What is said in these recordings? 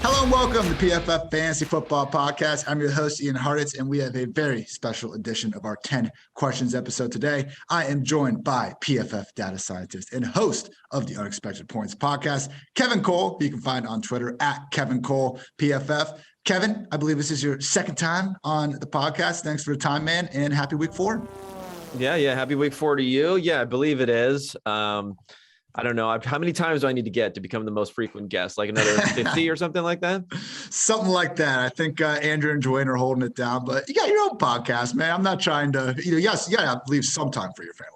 Hello and welcome to PFF Fantasy Football Podcast. I'm your host, Ian Hartitz, and we have a very special edition of our 10 questions episode today. I am joined by PFF data scientist and host of the Unexpected Points podcast, Kevin Cole, who you can find on Twitter at Kevin Cole PFF. Kevin, I believe this is your second time on the podcast. Thanks for the time, man, and happy week 4. Yeah. Happy week 4 to you. Yeah, I believe it is. I don't know. How many times do I need to get to become the most frequent guest? Like another 50 or something like that? Something like that. I think Andrew and Joanne are holding it down, but you got your own podcast, man. I'm not trying to, yes, you got to leave some time for your family.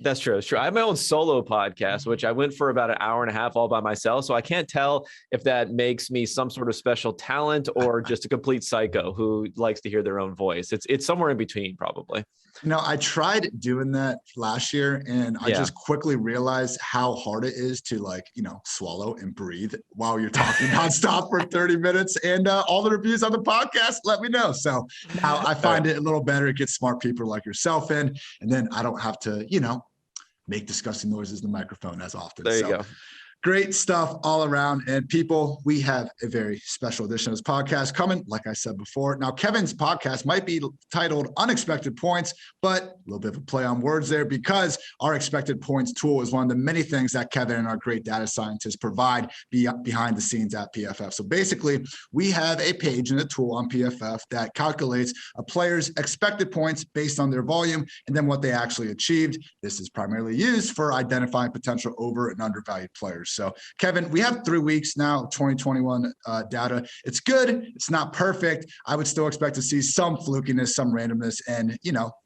That's true. It's true. I have my own solo podcast, which I went for about an hour and a half all by myself. So I can't tell if that makes me some sort of special talent or just a complete psycho who likes to hear their own voice. It's somewhere in between, probably. I tried doing that last year, and I just quickly realized how hard it is to swallow and breathe while you're talking nonstop for 30 minutes. And all the reviews on the podcast let me know. So now I find it a little better. It gets smart people like yourself in, and then I don't have to, make disgusting noises in the microphone as often. There you go. Great stuff all around. And people, we have a very special edition of this podcast coming, like I said before. Now, Kevin's podcast might be titled Unexpected Points, but a little bit of a play on words there because our expected points tool is one of the many things that Kevin and our great data scientists provide behind the scenes at PFF. So basically, we have a page in a tool on PFF that calculates a player's expected points based on their volume and then what they actually achieved. This is primarily used for identifying potential over and undervalued players. So, Kevin, we have 3 weeks now, 2021 data. It's good. It's not perfect. I would still expect to see some flukiness, some randomness. And,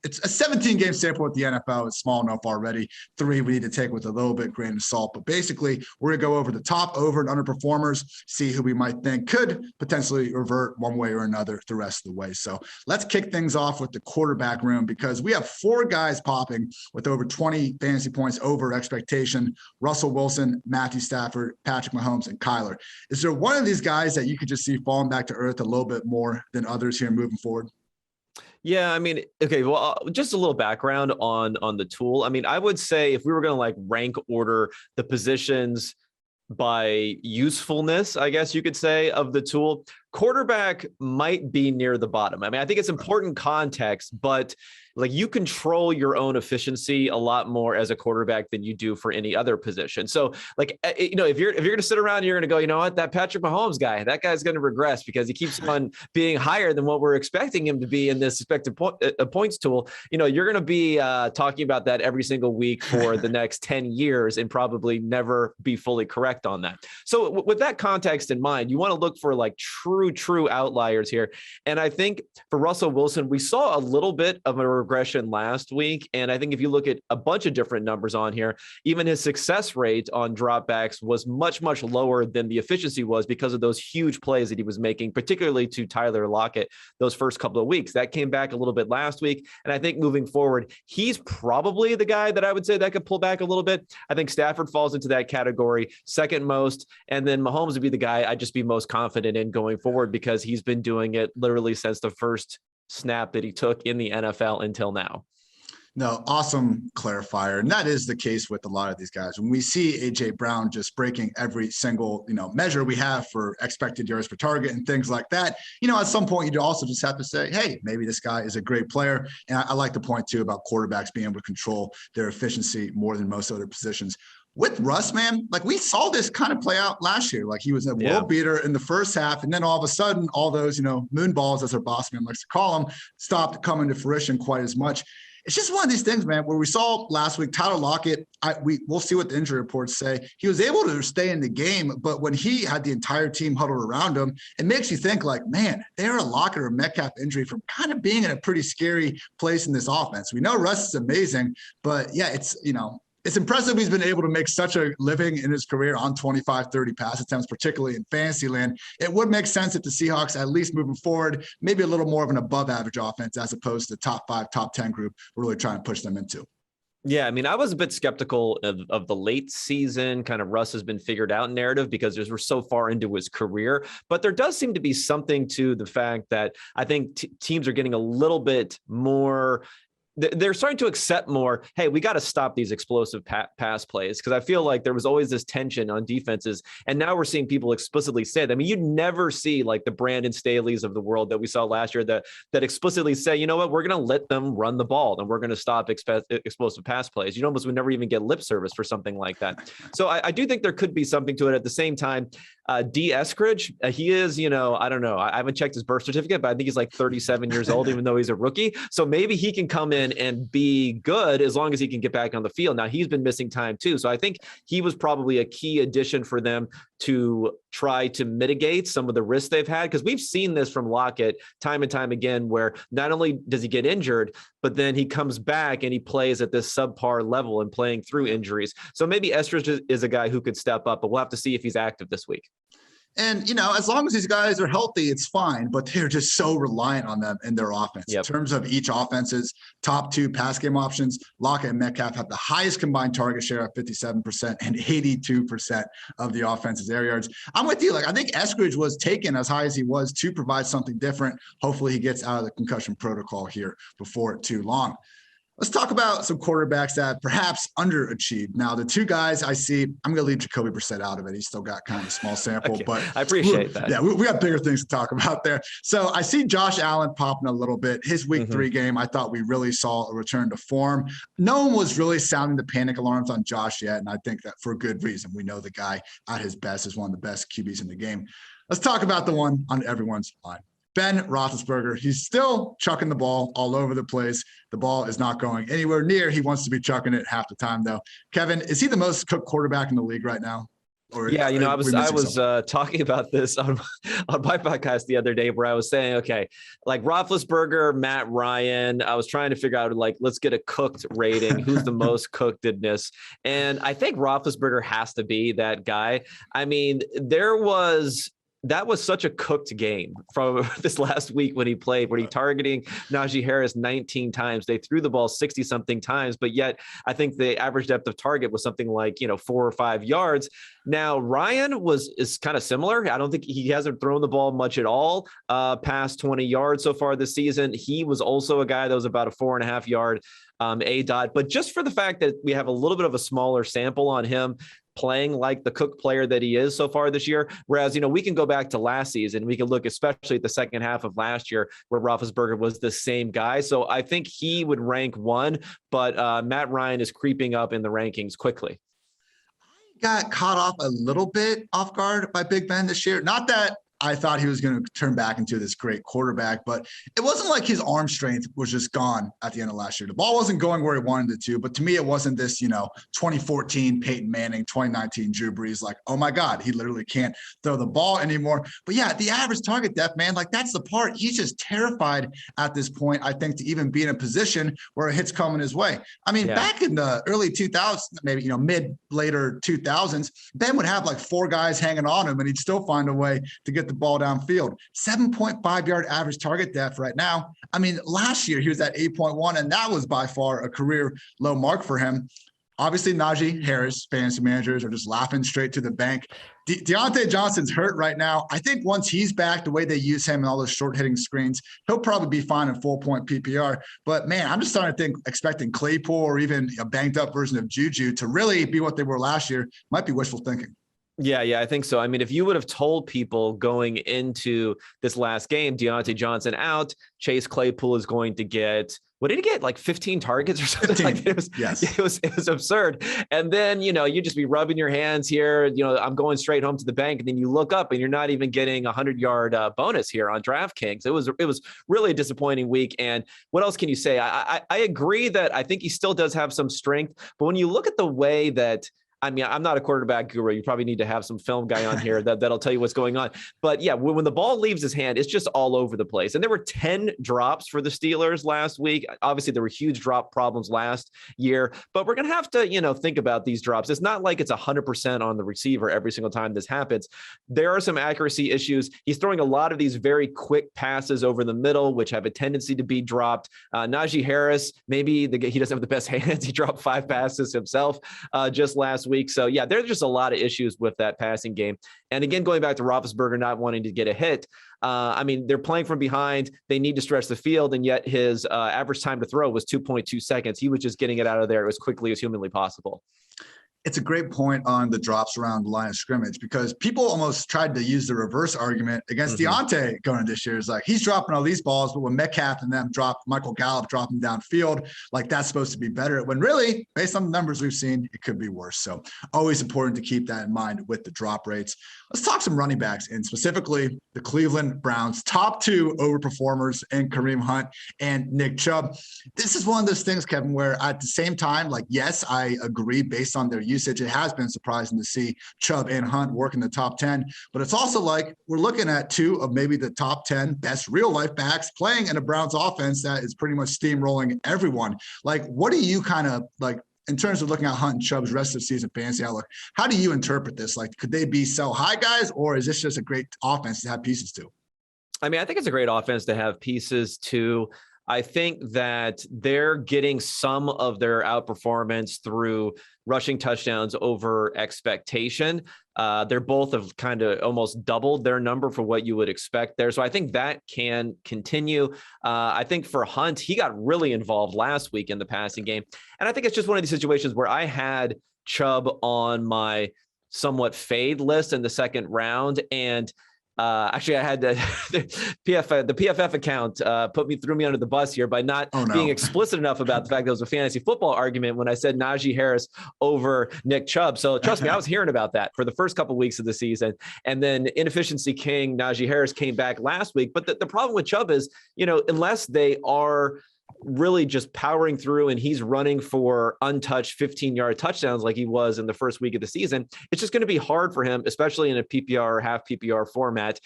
it's a 17-game sample with the NFL. It's small enough already. 3 we need to take with a little bit grain of salt. But basically, we're going to go over the top, over, and underperformers, see who we might think could potentially revert one way or another the rest of the way. So let's kick things off with the quarterback room because we have 4 guys popping with over 20 fantasy points over expectation. Russell Wilson, Matthew Stafford, Patrick Mahomes, and Kyler. Is there one of these guys that you could just see falling back to earth a little bit more than others here moving forward? Yeah, okay. Well, just a little background on the tool. I would say if we were going to rank order the positions by usefulness, I guess you could say, of the tool, quarterback might be near the bottom. I think it's important context, but you control your own efficiency a lot more as a quarterback than you do for any other position. So if you're going to sit around and you're going to go, you know what, that Patrick Mahomes guy, that guy's going to regress because he keeps on being higher than what we're expecting him to be in this expected points tool. You're going to be talking about that every single week for the next 10 years and probably never be fully correct on that. So with that context in mind, you want to look for true outliers here. And I think for Russell Wilson, we saw a little bit of a regression last week. And I think if you look at a bunch of different numbers on here, even his success rate on dropbacks was much, much lower than the efficiency was because of those huge plays that he was making, particularly to Tyler Lockett those first couple of weeks. That came back a little bit last week. And I think moving forward, he's probably the guy that I would say that could pull back a little bit. I think Stafford falls into that category second most. And then Mahomes would be the guy I'd just be most confident in going forward because he's been doing it literally since the first snap that he took in the NFL until now. No, awesome clarifier. And that is the case with a lot of these guys. When we see A.J. Brown just breaking every single, measure we have for expected yards per target and things like that, at some point, you also just have to say, hey, maybe this guy is a great player. And I like the point, too, about quarterbacks being able to control their efficiency more than most other positions. With Russ, man, we saw this kind of play out last year. He was a world beater in the first half, and then all of a sudden, all those, moon balls, as our boss man likes to call them, stopped coming to fruition quite as much. It's just one of these things, man, where we saw last week, Tyler Lockett, we'll see what the injury reports say. He was able to stay in the game, but when he had the entire team huddled around him, it makes you think man, they're a Lockett or Metcalf injury from kind of being in a pretty scary place in this offense. We know Russ is amazing, but yeah, it's impressive he's been able to make such a living in his career on 25, 30 pass attempts, particularly in fantasy land. It would make sense if the Seahawks, at least moving forward, maybe a little more of an above average offense as opposed to the top 5, top 10 group we're really trying to push them into. Yeah, I was a bit skeptical of the late season kind of Russ has been figured out narrative because we're so far into his career. But there does seem to be something to the fact that I think teams are getting a little bit more they're starting to accept more, hey, we got to stop these explosive pass plays, because I feel like there was always this tension on defenses, and now we're seeing people explicitly say that. I mean, you never see like the Brandon Staley's of the world that we saw last year that explicitly say, you know what, we're going to let them run the ball and we're going to stop explosive pass plays. You almost would never even get lip service for something like that. So I do think there could be something to it. At the same time, D. Eskridge, he is, I don't know. I haven't checked his birth certificate, but I think he's like 37 years old, even though he's a rookie. So maybe he can come in and be good as long as he can get back on the field. Now, he's been missing time too. So I think he was probably a key addition for them to try to mitigate some of the risks they've had. Because we've seen this from Lockett time and time again, where not only does he get injured, but then he comes back and he plays at this subpar level and playing through injuries. So maybe Eskridge is a guy who could step up, but we'll have to see if he's active this week. And, as long as these guys are healthy, it's fine, but they're just so reliant on them in their offense. Yep. In terms of each offense's top two pass game options, Lockett and Metcalf have the highest combined target share at 57% and 82% of the offense's air yards. I'm with you. I think Eskridge was taken as high as he was to provide something different. Hopefully he gets out of the concussion protocol here before too long. Let's talk about some quarterbacks that perhaps underachieved. Now, the two guys I see, I'm going to leave Jacoby Brissett out of it. He's still got kind of a small sample, okay. but I appreciate that. Yeah, we got bigger things to talk about there. So I see Josh Allen popping a little bit. His week 3 game, I thought we really saw a return to form. No one was really sounding the panic alarms on Josh yet, and I think that for good reason. We know the guy at his best is one of the best QBs in the game. Let's talk about the one on everyone's mind. Ben Roethlisberger, he's still chucking the ball all over the place. The ball is not going anywhere near. He wants to be chucking it half the time, though. Kevin, is he the most cooked quarterback in the league right now? Or yeah, I was talking about this on my podcast the other day, where I was saying, okay, like Roethlisberger, Matt Ryan, I was trying to figure out, like, let's get a cooked rating. Who's the most cookedness? And I think Roethlisberger has to be that guy. I mean, that was such a cooked game from this last week when he played, where he targeting Najee Harris 19 times. They threw the ball 60 something times, but yet I think the average depth of target was something like, 4 or 5 yards. Now, Ryan is kind of similar. I don't think he hasn't thrown the ball much at all past 20 yards so far this season. He was also a guy that was about a 4.5 yard ADOT, but just for the fact that we have a little bit of a smaller sample on him playing like the Cook player that he is so far this year. Whereas, we can go back to last season. We can look especially at the second half of last year where Roethlisberger was the same guy. So I think he would rank 1, but Matt Ryan is creeping up in the rankings quickly. I got caught off a little bit off guard by Big Ben this year. Not that I thought he was going to turn back into this great quarterback, but it wasn't like his arm strength was just gone at the end of last year. The ball wasn't going where he wanted it to, but to me, it wasn't this, 2014 Peyton Manning, 2019 Drew Brees, like, oh my God, he literally can't throw the ball anymore. But yeah, the average target depth, man, like that's the part. He's just terrified at this point, I think, to even be in a position where a hit's coming his way. I mean, back in the early 2000s, maybe, later 2000s, Ben would have like 4 guys hanging on him and he'd still find a way to get the ball downfield. 7.5 yard average target depth right now. I mean, last year he was at 8.1, and that was by far a career low mark for him. Obviously, Najee Harris, fantasy managers are just laughing straight to the bank. Deontay Johnson's hurt right now. I think once he's back, the way they use him and all those short hitting screens, he'll probably be fine in full point PPR. But man, I'm just starting to think expecting Claypool or even a banged up version of Juju to really be what they were last year might be wishful thinking. Yeah, I think so. I mean, if you would have told people going into this last game, Deontay Johnson out, Chase Claypool is going to get, what did he get? Like 15 targets or something? 15. Like it was absurd. And then, you just be rubbing your hands here. I'm going straight home to the bank. And then you look up and you're not even getting a 100-yard bonus here on DraftKings. It was really a disappointing week. And what else can you say? I agree that I think he still does have some strength. But when you look at the way that, I mean, I'm not a quarterback guru. You probably need to have some film guy on here that'll tell you what's going on. But yeah, when the ball leaves his hand, it's just all over the place. And there were 10 drops for the Steelers last week. Obviously, there were huge drop problems last year, but we're going to have to, think about these drops. It's not like it's 100% on the receiver every single time this happens. There are some accuracy issues. He's throwing a lot of these very quick passes over the middle, which have a tendency to be dropped. Najee Harris, maybe he doesn't have the best hands. He dropped 5 passes himself just last week. week. So yeah, there's just a lot of issues with that passing game. And again, going back to Roethlisberger not wanting to get a hit, I mean, they're playing from behind. They need to stretch the field, and yet his average time to throw was 2.2 seconds. He was just getting it out of there as quickly as humanly possible. It's a great point on the drops around the line of scrimmage, because people almost tried to use the reverse argument against Deontay going into this year. It's like, he's dropping all these balls, but when Metcalf and them Michael Gallup drop them downfield, like that's supposed to be better, when really, based on the numbers we've seen, it could be worse. So always important to keep that in mind with the drop rates. Let's talk some running backs, and specifically the Cleveland Browns top 2 overperformers in Kareem Hunt and Nick Chubb. This is one of those things, Kevin, where at the same time, like, yes, I agree based on their usage, it has been surprising to see Chubb and Hunt work in the top 10, but it's also like we're looking at 2 of maybe the top 10 best real life backs playing in a Browns offense that is pretty much steamrolling everyone. Like, what do you kind of like, in terms of looking at Hunt and Chubb's rest of the season fantasy outlook, how do you interpret this? Like, could they be sell high guys, or is this just a great offense to have pieces to? I mean, I think it's a great offense to have pieces to. I think that they're getting some of their outperformance through rushing touchdowns over expectation. They're both have kind of almost doubled their number for what you would expect there. So I think that can continue. I think for Hunt, he got really involved last week in the passing game. And I think it's just one of these situations where I had Chubb on my somewhat fade list in the second round. And actually, I had the PFF account threw me under the bus here by not being explicit enough about the fact that it was a fantasy football argument when I said Najee Harris over Nick Chubb. So trust me, I was hearing about that for the first couple of weeks of the season. And then inefficiency king Najee Harris came back last week. But the problem with Chubb is, unless they are really just powering through and he's running for untouched 15-yard touchdowns like he was in the first week of the season, it's just going to be hard for him, especially in a PPR or half PPR format,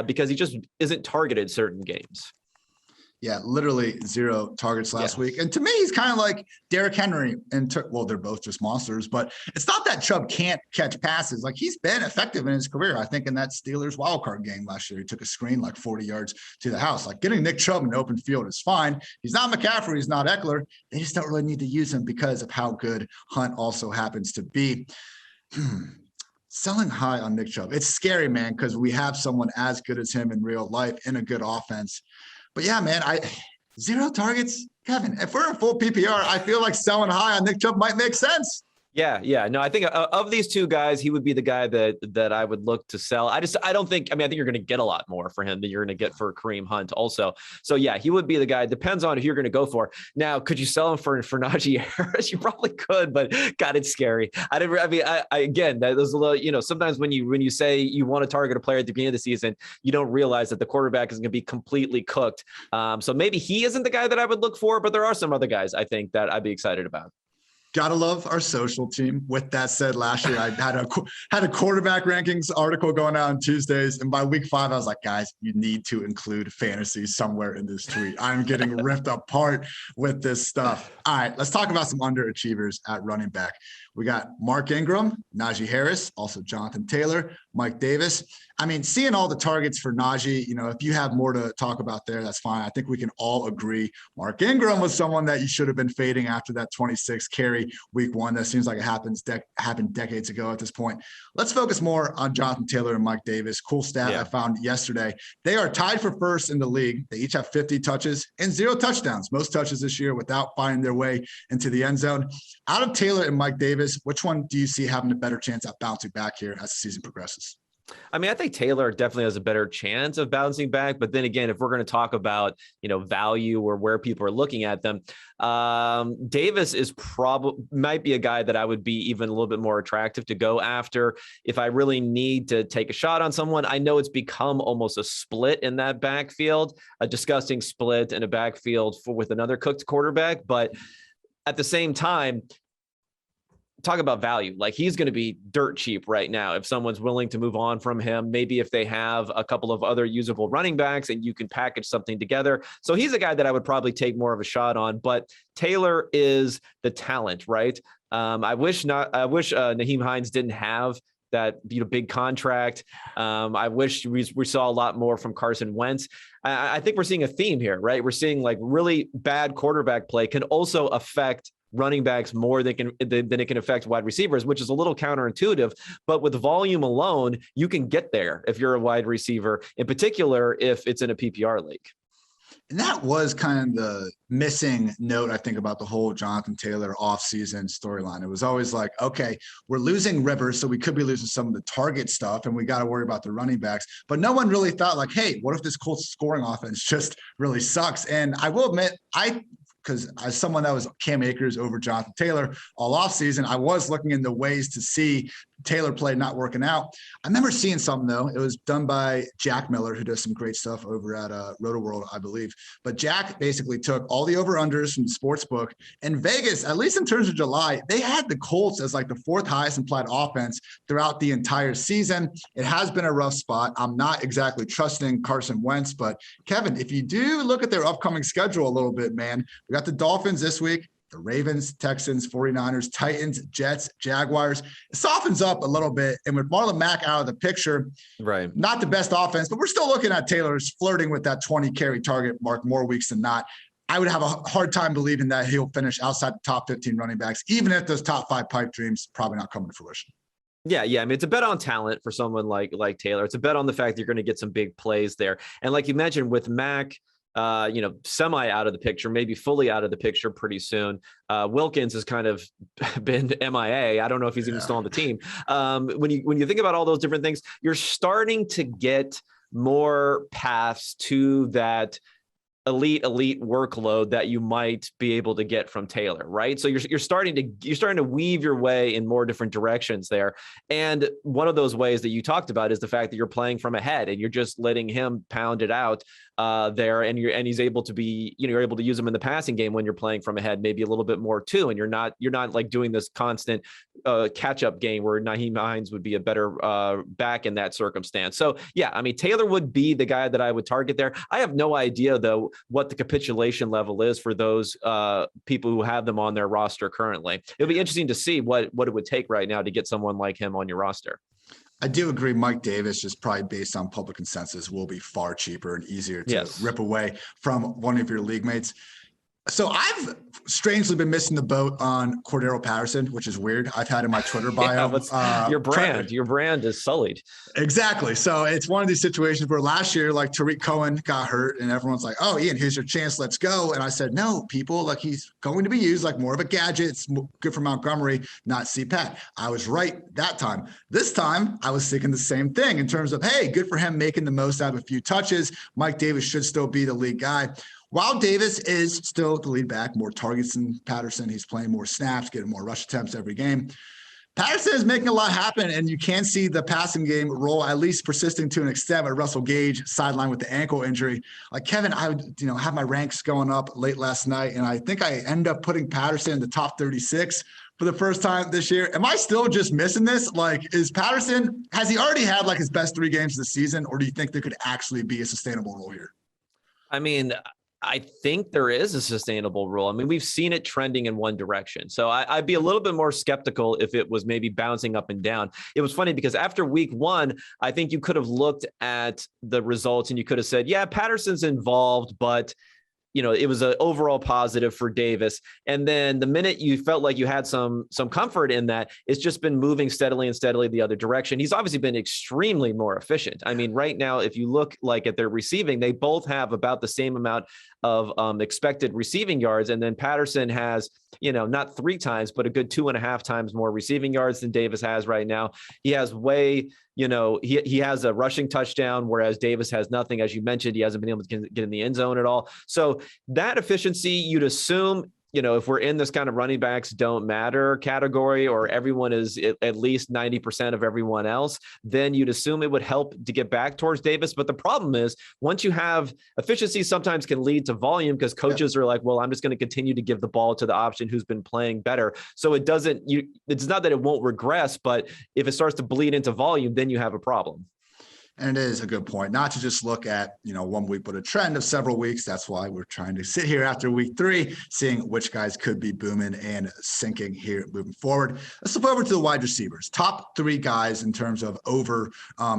because he just isn't targeted certain games. Yeah, literally 0 targets last week. And to me, he's kind of like Derrick Henry. Well, they're both just monsters, but it's not that Chubb can't catch passes. Like, he's been effective in his career. I think in that Steelers wildcard game last year, he took a screen like 40 yards to the house. Like, getting Nick Chubb in the open field is fine. He's not McCaffrey. He's not Eckler. They just don't really need to use him because of how good Hunt also happens to be. Selling high on Nick Chubb. It's scary, man, because we have someone as good as him in real life in a good offense. But yeah, man, 0 targets, Kevin. If we're in full PPR, I feel like selling high on Nick Chubb might make sense. Yeah. No, I think of these 2 guys, he would be the guy that I would look to sell. I think you're going to get a lot more for him than you're going to get for Kareem Hunt also. So yeah, he would be the guy. Depends on who you're going to go for. Now, could you sell him for Najee Harris? You probably could, but God, it's scary. Again, that was a little, sometimes when you say you want to target a player at the beginning of the season, you don't realize that the quarterback is going to be completely cooked. So maybe he isn't the guy that I would look for, but there are some other guys I think that I'd be excited about. Gotta love our social team. With that said, last year I had a quarterback rankings article going out on Tuesdays, and by week 5 I was like, guys, you need to include fantasy somewhere in this tweet. I'm getting ripped apart with this stuff. All right, let's talk about some underachievers at running back. We got Mark Ingram, Najee Harris, also Jonathan Taylor, Mike Davis. I mean, seeing all the targets for Najee, if you have more to talk about there, that's fine. I think we can all agree Mark Ingram was someone that you should have been fading after that 26 carry week 1. That seems like it happened decades ago at this point. Let's focus more on Jonathan Taylor and Mike Davis. Cool stat I found yesterday. They are tied for first in the league. They each have 50 touches and 0 touchdowns. Most touches this year without finding their way into the end zone. Out of Taylor and Mike Davis, which one do you see having a better chance at bouncing back here as the season progresses? I mean, I think Taylor definitely has a better chance of bouncing back. But then again, if we're going to talk about, value or where people are looking at them, Davis might be a guy that I would be even a little bit more attractive to go after if I really need to take a shot on someone. I know it's become almost a split in that backfield, a disgusting split in a backfield with another cooked quarterback. But at the same time, talk about value. Like, he's going to be dirt cheap right now if someone's willing to move on from him. Maybe if they have a couple of other usable running backs and you can package something together. So he's a guy that I would probably take more of a shot on. But Taylor is the talent, right? I wish Nyheim Hines didn't have that big contract. I wish we saw a lot more from Carson Wentz. I think we're seeing a theme here, right? We're seeing like really bad quarterback play can also affect running backs more than it can affect wide receivers, which is a little counterintuitive. But with volume alone, you can get there if you're a wide receiver, in particular, if it's in a PPR league. And that was kind of the missing note, I think, about the whole Jonathan Taylor offseason storyline. It was always like, okay, we're losing Rivers, so we could be losing some of the target stuff, and we got to worry about the running backs. But no one really thought like, hey, what if this Colts scoring offense just really sucks? And I will admit, because as someone that was Cam Akers over Jonathan Taylor all offseason, I was looking into ways to see Taylor play not working out. I remember seeing something, though. It was done by Jack Miller, who does some great stuff over at RotoWorld, I believe. But Jack basically took all the over-unders from the sports book. And Vegas, at least in terms of July, they had the Colts as like the fourth highest implied offense throughout the entire season. It has been a rough spot. I'm not exactly trusting Carson Wentz. But, Kevin, if you do look at their upcoming schedule a little bit, man, we got the Dolphins this week, the Ravens, Texans, 49ers, Titans, Jets, Jaguars. It softens up a little bit. And with Marlon Mack out of the picture, right, not the best offense, but we're still looking at Taylor's flirting with that 20 carry target mark more weeks than not. I would have a hard time believing that he'll finish outside the top 15 running backs, even if those top 5 pipe dreams probably not coming to fruition. Yeah. I mean, it's a bet on talent for someone like Taylor. It's a bet on the fact that you're going to get some big plays there. And like you mentioned with Mack, semi out of the picture, maybe fully out of the picture pretty soon. Wilkins has kind of been MIA. I don't know if he's even still on the team. When you think about all those different things, you're starting to get more paths to that elite workload that you might be able to get from Taylor, right? So you're starting to weave your way in more different directions there. And one of those ways that you talked about is the fact that you're playing from ahead and you're just letting him pound it out there, and he's able to be, you're able to use him in the passing game when you're playing from ahead, maybe a little bit more too, and you're not like doing this constant catch-up game where Nyheim Hines would be a better back in that circumstance. So yeah, I mean, Taylor would be the guy that I would target there. I have no idea though what the capitulation level is for those people who have them on their roster currently. It'll be interesting to see what it would take right now to get someone like him on your roster. I do agree. Mike Davis, just probably based on public consensus, will be far cheaper and easier to rip away from one of your league mates. So I've strangely been missing the boat on Cordarrelle Patterson, which is weird. I've had in my Twitter bio. Your brand is sullied. Exactly. So it's one of these situations where last year, like Tariq Cohen got hurt and everyone's like, oh, Ian, here's your chance. Let's go. And I said, no, people, like he's going to be used like more of a gadget. It's good for Montgomery, not CPAT. I was right that time. This time I was thinking the same thing in terms of, hey, good for him making the most out of a few touches. Mike Davis should still be the lead guy. While Davis is still the lead back, more targets than Patterson, he's playing more snaps, getting more rush attempts every game. Patterson is making a lot happen, and you can see the passing game role at least persisting to an extent with Russell Gage sidelined with the ankle injury. Like Kevin, I would have my ranks going up late last night, and I think I end up putting Patterson in the top 36 for the first time this year. Am I still just missing this? Like, is Patterson, has he already had like his best 3 games of the season, or do you think there could actually be a sustainable role here? I mean, I think there is a sustainable rule. I mean, we've seen it trending in one direction. So I'd be a little bit more skeptical if it was maybe bouncing up and down. It was funny because after week 1, I think you could have looked at the results and you could have said, yeah, Patterson's involved, but it was an overall positive for Davis. And then the minute you felt like you had some comfort in that, it's just been moving steadily the other direction. He's obviously been extremely more efficient. I mean, right now, if you look like at their receiving, they both have about the same amount of expected receiving yards. And then Patterson has, not 3 times, but a good 2.5 times more receiving yards than Davis has right now. He has he has a rushing touchdown, whereas Davis has nothing. As you mentioned, he hasn't been able to get in the end zone at all. So that efficiency, you'd assume, if we're in this kind of running backs don't matter category, or everyone is at least 90% of everyone else, then you'd assume it would help to get back towards Davis. But the problem is, once you have efficiency, sometimes can lead to volume because coaches are like, well, I'm just going to continue to give the ball to the option who's been playing better. So it's not that it won't regress, but if it starts to bleed into volume, then you have a problem. And it is a good point, not to just look at, 1 week, but a trend of several weeks. That's why we're trying to sit here after week 3, seeing which guys could be booming and sinking here moving forward. Let's flip over to the wide receivers. Top 3 guys in terms of over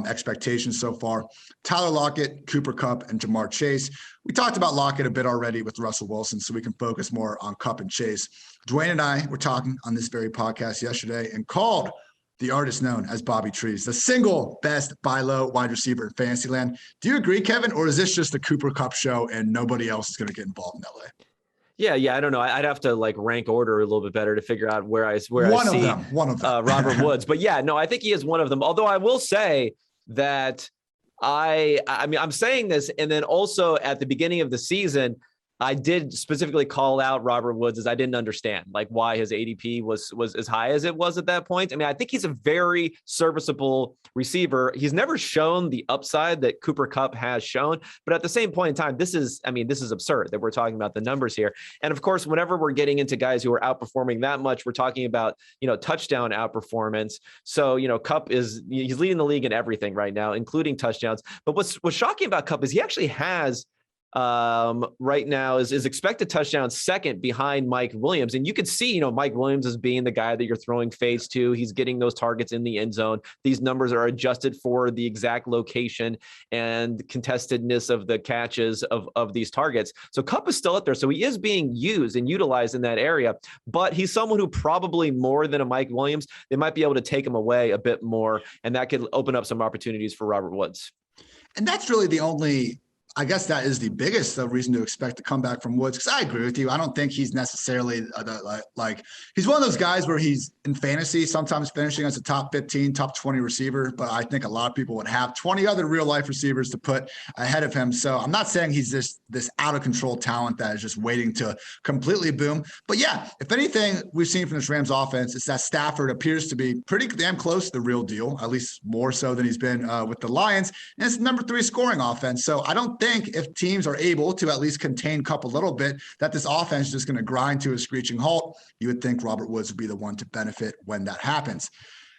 expectations so far: Tyler Lockett, Cooper Kupp, and Jamar Chase. We talked about Lockett a bit already with Russell Wilson, so we can focus more on Kupp and Chase. Dwayne and I were talking on this very podcast yesterday and called the artist known as Bobby Trees the single best buy low wide receiver in Fantasyland. Do you agree, Kevin, or is this just a Cooper Kupp show and nobody else is going to get involved in LA? Yeah, I don't know. I'd have to rank order a little bit better to figure out where I see one of them. Robert Woods. But yeah, no, I think he is one of them. Although I will say that I'm saying this, and then also at the beginning of the season, I did specifically call out Robert Woods as I didn't understand why his ADP was as high as it was at that point. I think he's a very serviceable receiver. He's never shown the upside that Cooper Kupp has shown, but at the same point in time, this is absurd that we're talking about the numbers here. And of course, whenever we're getting into guys who are outperforming that much, we're talking about, touchdown outperformance. So, Kupp he's leading the league in everything right now, including touchdowns. But what's shocking about Kupp is he actually has right now is expected touchdown second behind Mike Williams. And you could see, Mike Williams as being the guy that you're throwing fades to. He's getting those targets in the end zone. These numbers are adjusted for the exact location and contestedness of the catches of these targets. So Kupp is still out there. So he is being used and utilized in that area, but he's someone who probably more than a Mike Williams, they might be able to take him away a bit more. And that could open up some opportunities for Robert Woods. And that's really the only, I guess that is the biggest reason to expect to come back from Woods, because I agree with you. I don't think he's necessarily he's one of those guys where he's in fantasy sometimes finishing as a top 15, top 20 receiver, but I think a lot of people would have 20 other real life receivers to put ahead of him. So I'm not saying he's this out of control talent that is just waiting to completely boom. But yeah, if anything we've seen from this Rams offense is that Stafford appears to be pretty damn close to the real deal, at least more so than he's been with the Lions. And it's the number 3 scoring offense. So I don't think if teams are able to at least contain Kupp a little bit, that this offense is just going to grind to a screeching halt. You would think Robert Woods would be the one to benefit when that happens.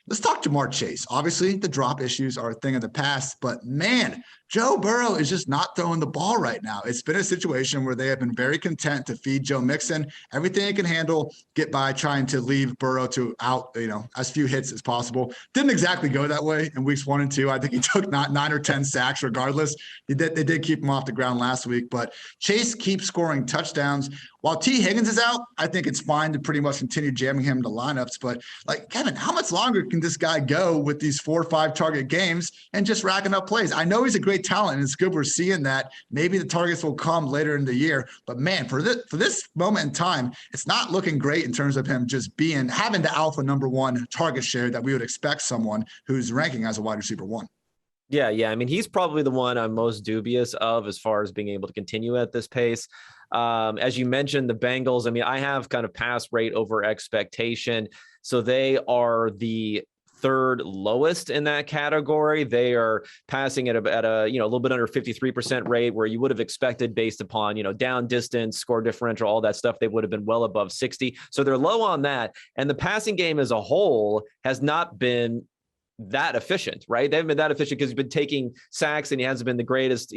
Let's talk Jamar Chase. Obviously, the drop issues are a thing of the past, but man, Joe Burrow is just not throwing the ball right now. It's been a situation where they have been very content to feed Joe Mixon everything he can handle, get by trying to leave Burrow to out, as few hits as possible. Didn't exactly go that way in weeks 1 and 2. I think he took not 9 or 10 sacks regardless. They did keep him off the ground last week, but Chase keeps scoring touchdowns. While T. Higgins is out, I think it's fine to pretty much continue jamming him into lineups. But Kevin, how much longer can this guy go with these 4 or 5 target games and just racking up plays? I know he's a great talent, and it's good we're seeing that. Maybe the targets will come later in the year, but man, for this moment in time, it's not looking great in terms of him just having the alpha number 1 target share that we would expect someone who's ranking as a wide receiver 1. Yeah. He's probably the one I'm most dubious of as far as being able to continue at this pace. As you mentioned, the Bengals, I have kind of pass rate over expectation. So they are the 3rd lowest in that category. They are passing at a little bit under 53% rate, where you would have expected based upon, down distance, score differential, all that stuff. They would have been well above 60. So they're low on that. And the passing game as a whole has not been that efficient, right? They haven't been that efficient because he's been taking sacks and he hasn't been the greatest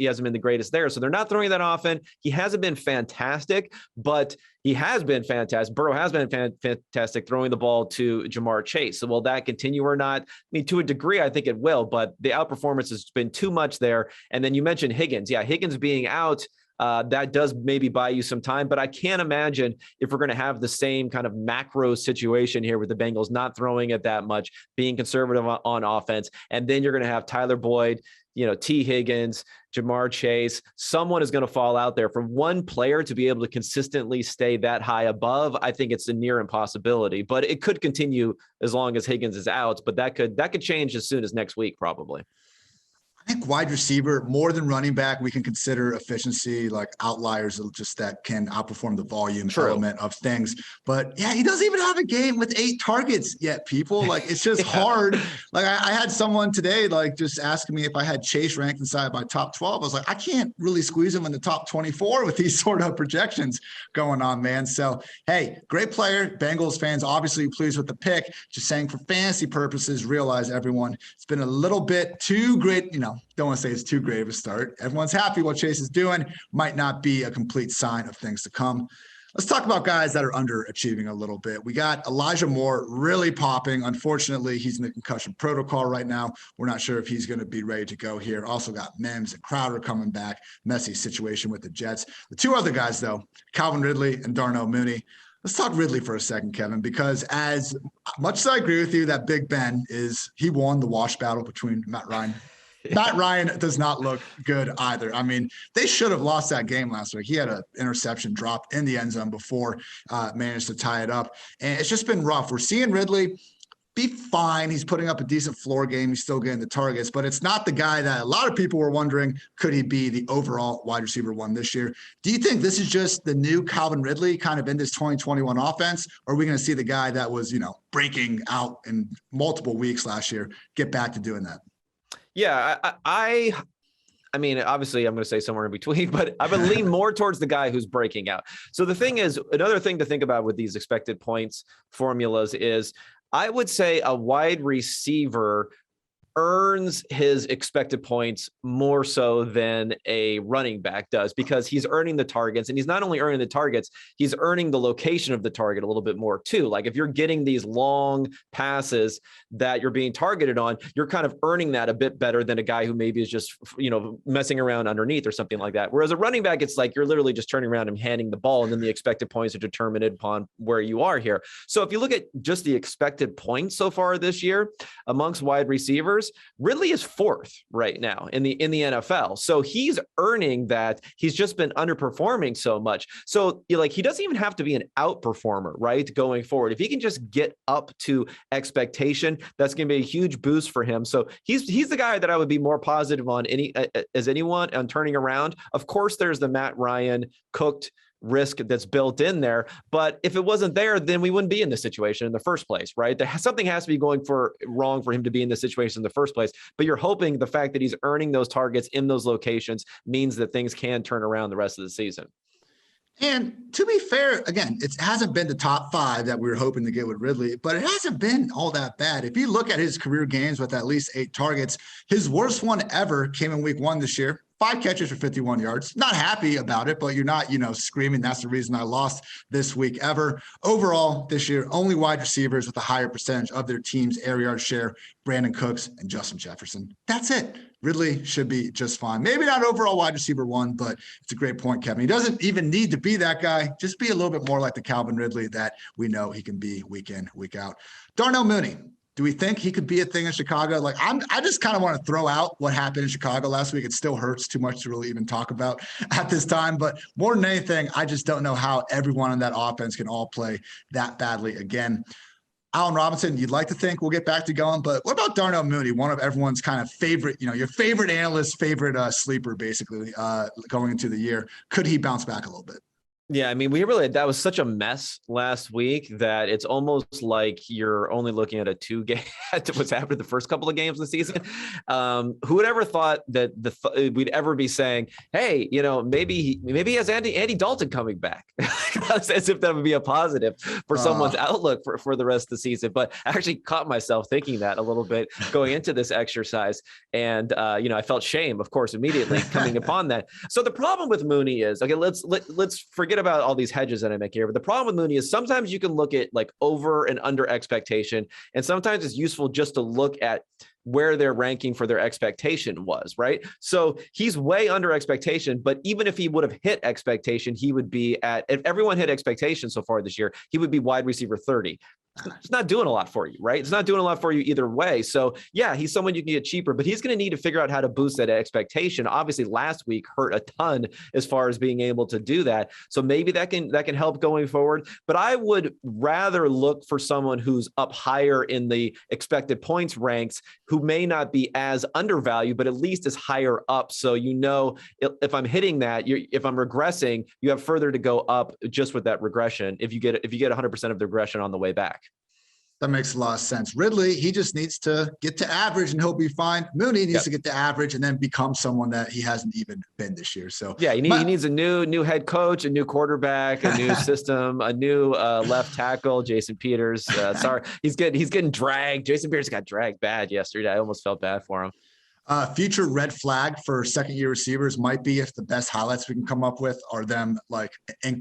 there. So they're not throwing that often. He hasn't been fantastic, but he has been fantastic. Burrow has been fantastic throwing the ball to Jamar Chase. So will that continue or not? To a degree, I think it will, but the outperformance has been too much there. And then you mentioned Higgins. Yeah, Higgins being out, that does maybe buy you some time, but I can't imagine if we're going to have the same kind of macro situation here with the Bengals not throwing it that much, being conservative on offense. And then you're going to have Tyler Boyd, T. Higgins, Jamar Chase. Someone is going to fall out there. For one player to be able to consistently stay that high above, I think it's a near impossibility, but it could continue as long as Higgins is out, but that could change as soon as next week, probably. I think wide receiver, more than running back, we can consider efficiency, like outliers just that can outperform the volume element of things. But yeah, he doesn't even have a game with 8 targets yet, people. It's just hard. I had someone today, just asking me if I had Chase ranked inside my top 12. I was like, I can't really squeeze him in the top 24 with these sort of projections going on, man. So, hey, great player. Bengals fans obviously pleased with the pick. Just saying for fantasy purposes, realize everyone, it's been a little bit too great, don't want to say it's too great of a start. Everyone's happy what Chase is doing. Might not be a complete sign of things to come. Let's talk about guys that are underachieving a little bit. We got Elijah Moore really popping. Unfortunately, he's in the concussion protocol right now. We're not sure if he's going to be ready to go here. Also got Mims and Crowder coming back. Messy situation with the Jets. The two other guys, though, Calvin Ridley and Darnell Mooney. Let's talk Ridley for a second, Kevin, because as much as I agree with you that Big Ben he won the wash battle between Matt Ryan. Matt Ryan does not look good either. I mean, they should have lost that game last week. He had an interception drop in the end zone before managed to tie it up. And it's just been rough. We're seeing Ridley be fine. He's putting up a decent floor game. He's still getting the targets, but it's not the guy that a lot of people were wondering, could he be the overall wide receiver one this year? Do you think this is just the new Calvin Ridley kind of in this 2021 offense? Or are we going to see the guy that was, breaking out in multiple weeks last year get back to doing that? Yeah, I mean, obviously I'm going to say somewhere in between, but I would lean more towards the guy who's breaking out. So the thing is, another thing to think about with these expected points formulas is I would say a wide receiver earns his expected points more so than a running back does, because he's earning the targets, and he's not only earning the targets, he's earning the location of the target a little bit more too. Like if you're getting these long passes that you're being targeted on, you're kind of earning that a bit better than a guy who maybe is just, messing around underneath or something like that. Whereas a running back, it's like you're literally just turning around and handing the ball, and then the expected points are determined upon where you are here. So if you look at just the expected points so far this year amongst wide receivers, Ridley is fourth right now in the NFL. So he's earning that. He's just been underperforming so much. So he doesn't even have to be an outperformer, right? Going forward, if he can just get up to expectation, that's going to be a huge boost for him. So he's the guy that I would be more positive on anyone on turning around. Of course, there's the Matt Ryan cooked risk that's built in there. But if it wasn't there, then we wouldn't be in this situation in the first place, right? Something has to be going wrong for him to be in this situation in the first place. But you're hoping the fact that he's earning those targets in those locations means that things can turn around the rest of the season. And to be fair, again, it hasn't been the top five that we were hoping to get with Ridley, but it hasn't been all that bad. If you look at his career games with at least 8 targets, his worst one ever came in week 1 this year. 5 catches for 51 yards. Not happy about it, but you're not, screaming, that's the reason I lost this week ever. Overall, this year, only wide receivers with a higher percentage of their team's air yard share, Brandon Cooks and Justin Jefferson. That's it. Ridley should be just fine. Maybe not overall wide receiver 1, but it's a great point, Kevin. He doesn't even need to be that guy. Just be a little bit more like the Calvin Ridley that we know he can be week in, week out. Darnell Mooney. Do we think he could be a thing in Chicago? I just kind of want to throw out what happened in Chicago last week. It still hurts too much to really even talk about at this time. But more than anything, I just don't know how everyone in that offense can all play that badly again. Allen Robinson, you'd like to think we'll get back to going, but what about Darnell Mooney, one of everyone's kind of favorite, your favorite analyst, favorite sleeper, basically, going into the year? Could he bounce back a little bit? Yeah, I mean, that was such a mess last week that it's almost like you're only looking at a 2-game to what's happened the first couple of games of the season. Who would ever thought that we'd ever be saying, hey, maybe he has Andy Dalton coming back, as if that would be a positive for someone's outlook for the rest of the season. But I actually caught myself thinking that a little bit going into this exercise. And, I felt shame, of course, immediately coming upon that. So the problem with Mooney is, okay, let's forget about all these hedges that I make here. But the problem with Mooney is sometimes you can look at like over and under expectation. And sometimes it's useful just to look at where their ranking for their expectation was, right? So he's way under expectation, but even if he would have hit expectation, he would be if everyone hit expectation so far this year, he would be wide receiver 30. It's not doing a lot for you, right? It's not doing a lot for you either way. So yeah, he's someone you can get cheaper, but he's going to need to figure out how to boost that expectation. Obviously last week hurt a ton as far as being able to do that. So maybe that can help going forward, but I would rather look for someone who's up higher in the expected points ranks, who may not be as undervalued, but at least is higher up. So, if I'm hitting that, if I'm regressing, you have further to go up just with that regression. If you get 100% of the regression on the way back. That makes a lot of sense. Ridley, he just needs to get to average and he'll be fine. Mooney needs to get to average and then become someone that he hasn't even been this year. So yeah, he needs a new head coach, a new quarterback, a new system, a new left tackle, Jason Peters. Sorry, he's getting dragged. Jason Peters got dragged bad yesterday. I almost felt bad for him. Future red flag for second-year receivers might be if the best highlights we can come up with are them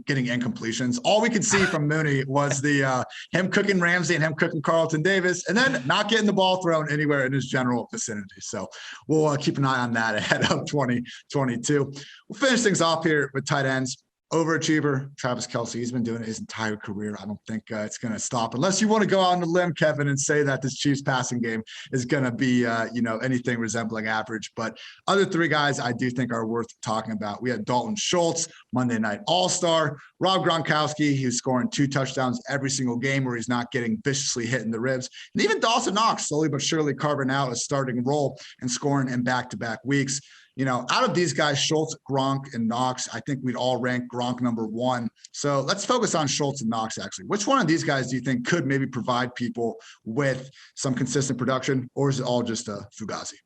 getting incompletions. All we could see from Mooney was the him cooking Ramsey and him cooking Carlton Davis, and then not getting the ball thrown anywhere in his general vicinity. So we'll keep an eye on that ahead of 2022. We'll finish things off here with tight ends. Overachiever, Travis Kelce. He's been doing it his entire career. I don't think it's going to stop unless you want to go out on a limb, Kevin, and say that this Chiefs passing game is going to be, anything resembling average. But other three guys I do think are worth talking about. We had Dalton Schultz, Monday Night All-Star, Rob Gronkowski, who's scoring 2 touchdowns every single game where he's not getting viciously hit in the ribs. And even Dawson Knox slowly but surely carving out a starting role and scoring in back-to-back weeks. Out of these guys, Schultz, Gronk, and Knox, I think we'd all rank Gronk number 1. So let's focus on Schultz and Knox, actually. Which one of these guys do you think could maybe provide people with some consistent production, or is it all just a Fugazi?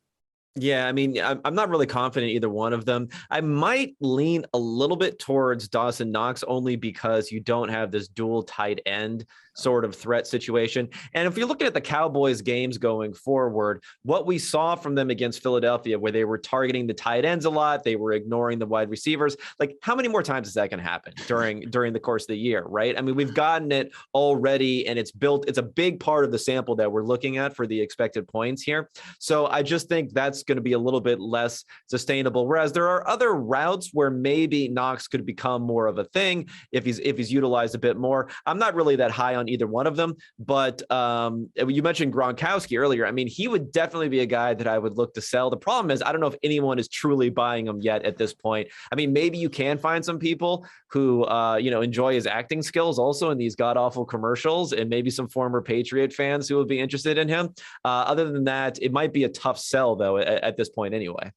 Yeah, I mean, I'm not really confident in either one of them. I might lean a little bit towards Dawson Knox only because you don't have this dual tight end sort of threat situation. And if you're looking at the Cowboys games going forward, what we saw from them against Philadelphia, where they were targeting the tight ends a lot, they were ignoring the wide receivers. Like, how many more times is that going to happen during the course of the year, right? I mean, we've gotten it already, and it's a big part of the sample that we're looking at for the expected points here. So I just think that's going to be a little bit less sustainable. Whereas there are other routes where maybe Knox could become more of a thing if he's utilized a bit more. I'm not really that high on either one of them, but you mentioned Gronkowski earlier. I mean, he would definitely be a guy that I would look to sell. The problem is I don't know if anyone is truly buying him yet at this point. I mean, maybe you can find some people who enjoy his acting skills also in these god-awful commercials, and maybe some former Patriot fans who would be interested in him. Other than that, it might be a tough sell though at this point anyway.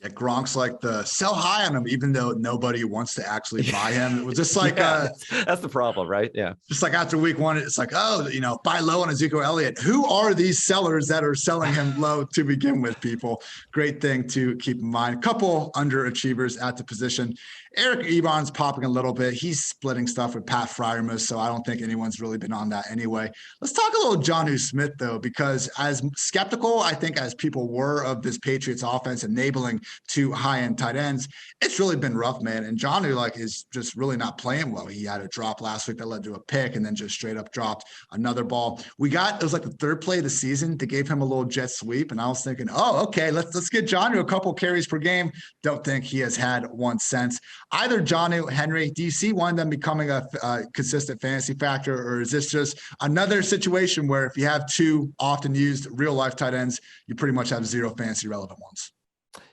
Yeah, Gronk's like the sell high on him, even though nobody wants to actually buy him. It was just like that's the problem, right? Yeah. Just like after week 1, it's like, buy low on Ezekiel Elliott. Who are these sellers that are selling him low to begin with, people? Great thing to keep in mind. A couple underachievers at the position. Eric Ebron's popping a little bit. He's splitting stuff with Pat Freiermuth, so I don't think anyone's really been on that anyway. Let's talk a little Jonnu Smith, though, because as skeptical, I think, as people were of this Patriots offense enabling 2 high-end tight ends, it's really been rough, man. And Jonnu, is just really not playing well. He had a drop last week that led to a pick and then just straight up dropped another ball. It was like the 3rd play of the season that gave him a little jet sweep, and I was thinking, okay, let's get Jonnu a couple carries per game. Don't think he has had one since. Either Jonnu, Henry, do you see one of them becoming a consistent fantasy factor, or is this just another situation where if you have 2 often used real-life tight ends, you pretty much have 0 fantasy relevant ones?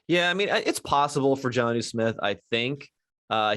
Yeah, I mean, it's possible for Jonnu Smith, I think.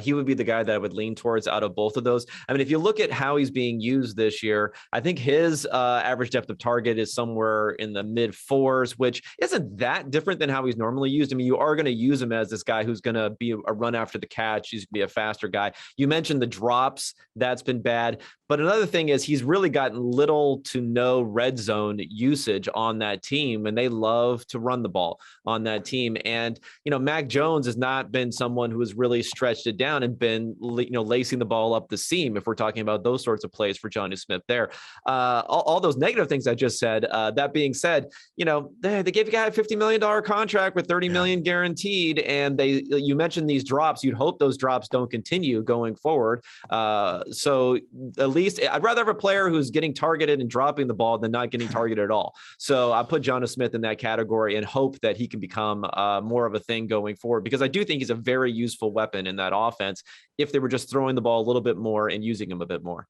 He would be the guy that I would lean towards out of both of those. I mean, if you look at how he's being used this year, I think his average depth of target is somewhere in the mid-4s, which isn't that different than how he's normally used. I mean, you are going to use him as this guy who's going to be a run after the catch. He's going to be a faster guy. You mentioned the drops. That's been bad. But another thing is he's really gotten little to no red zone usage on that team, and they love to run the ball on that team. And, Mac Jones has not been someone who has really stretched it down and been, lacing the ball up the seam, if we're talking about those sorts of plays for Jonnu Smith there. All those negative things I just said. That being said, they gave a guy a $50 million contract with $30 million guaranteed, and you mentioned these drops. You'd hope those drops don't continue going forward. So at least I'd rather have a player who's getting targeted and dropping the ball than not getting targeted at all. So I put Jonnu Smith in that category and hope that he can become more of a thing going forward, because I do think he's a very useful weapon in that offense if they were just throwing the ball a little bit more and using him a bit more.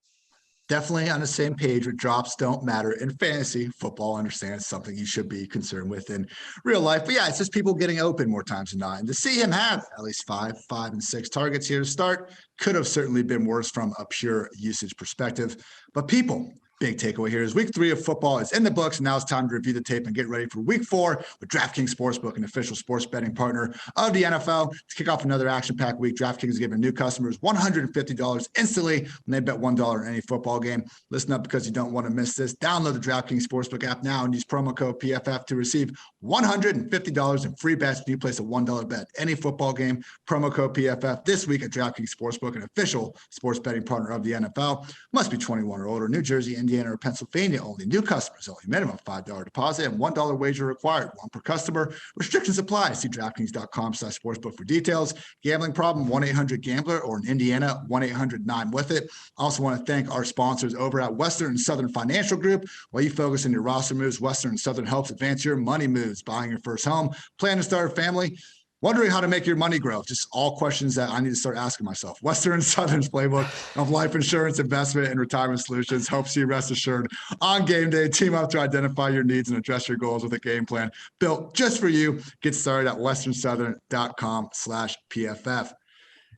Definitely on the same page with drops don't matter in fantasy football. I understand it's something you should be concerned with in real life. But yeah, it's just people getting open more times than not. And to see him have at least 5 and 6 targets here to start could have certainly been worse from a pure usage perspective. But people, big takeaway here is week 3 of football is in the books. And now it's time to review the tape and get ready for week 4 with DraftKings Sportsbook, an official sports betting partner of the NFL. To kick off another action-packed week, DraftKings is giving new customers $150 instantly when they bet $1 in any football game. Listen up, because you don't want to miss this. Download the DraftKings Sportsbook app now and use promo code PFF to receive $150 in free bets when you place a $1 bet any football game. Promo code PFF this week at DraftKings Sportsbook, an official sports betting partner of the NFL. Must be 21 or older. New Jersey, Indiana, Indiana, or Pennsylvania only. New customers only. Minimum $5 deposit and $1 wager required. One per customer. Restrictions apply. See DraftKings.com/sportsbook for details. Gambling problem, 1-800-GAMBLER, or in Indiana, 1-800-9-WITH-IT. Also want to thank our sponsors over at Western and Southern Financial Group. While you focus on your roster moves, Western and Southern helps advance your money moves. Buying your first home, plan to start a family, wondering how to make your money grow. Just all questions that I need to start asking myself. Western and Southern's playbook of life insurance, investment, and retirement solutions helps you rest assured on game day. Team up to identify your needs and address your goals with a game plan built just for you. Get started at westernsouthern.com/PFF.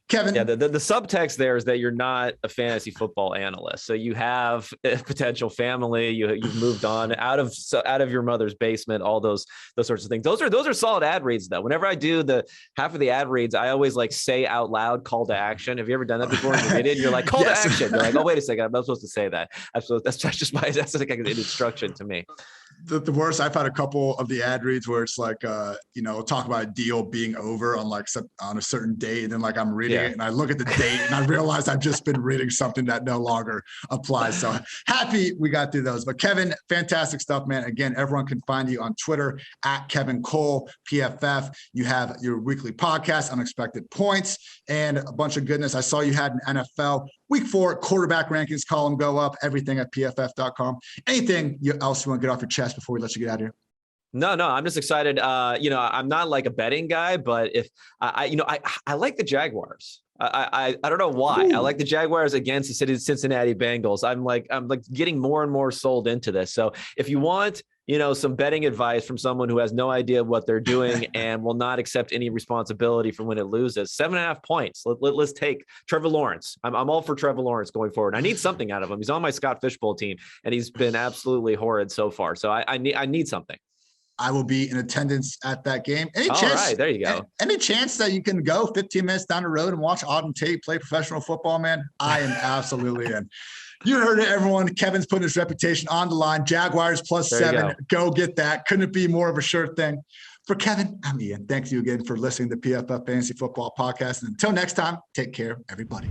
Kevin. Yeah, the subtext there is that you're not a fantasy football analyst. So you have a potential family. You've moved on out of your mother's basement. All those sorts of things. Those are solid ad reads though. Whenever I do the half of the ad reads, I always like say out loud call to action. Have you ever done that before? You read it, and you're like call to action. You're like, oh wait a second, I'm not supposed to say that. That's just that's like an instruction to me. The worst, I've had a couple of the ad reads where it's like, talk about a deal being over on a certain date. And then like I'm reading it and I look at the date and I realize I've just been reading something that no longer applies. So happy we got through those. But Kevin, fantastic stuff, man. Again, everyone can find you on Twitter at Kevin Cole, PFF. You have your weekly podcast, Unexpected Points, and a bunch of goodness. I saw you had an NFL Week 4 quarterback rankings column go up, everything at pff.com. Anything else you want to get off your chest before we let you get out of here? No, I'm just excited. I'm not like a betting guy, but if I like the Jaguars. I don't know why. Ooh. I like the Jaguars against the Cincinnati Bengals. I'm like getting more and more sold into this. So if you want, some betting advice from someone who has no idea what they're doing and will not accept any responsibility for when it loses, 7.5 points. Let's take Trevor Lawrence. I'm all for Trevor Lawrence going forward. I need something out of him. He's on my Scott Fishbowl team, and he's been absolutely horrid so far. So I need something. I will be in attendance at that game. All right, there you go. Any chance that you can go 15 minutes down the road and watch Auden Tate play professional football, man? I am absolutely in. You heard it, everyone. Kevin's putting his reputation on the line. Jaguars +7. Go get that. Couldn't it be more of a sure thing? For Kevin, I'm Ian. Thank you again for listening to PFF Fantasy Football Podcast. And until next time, take care, everybody.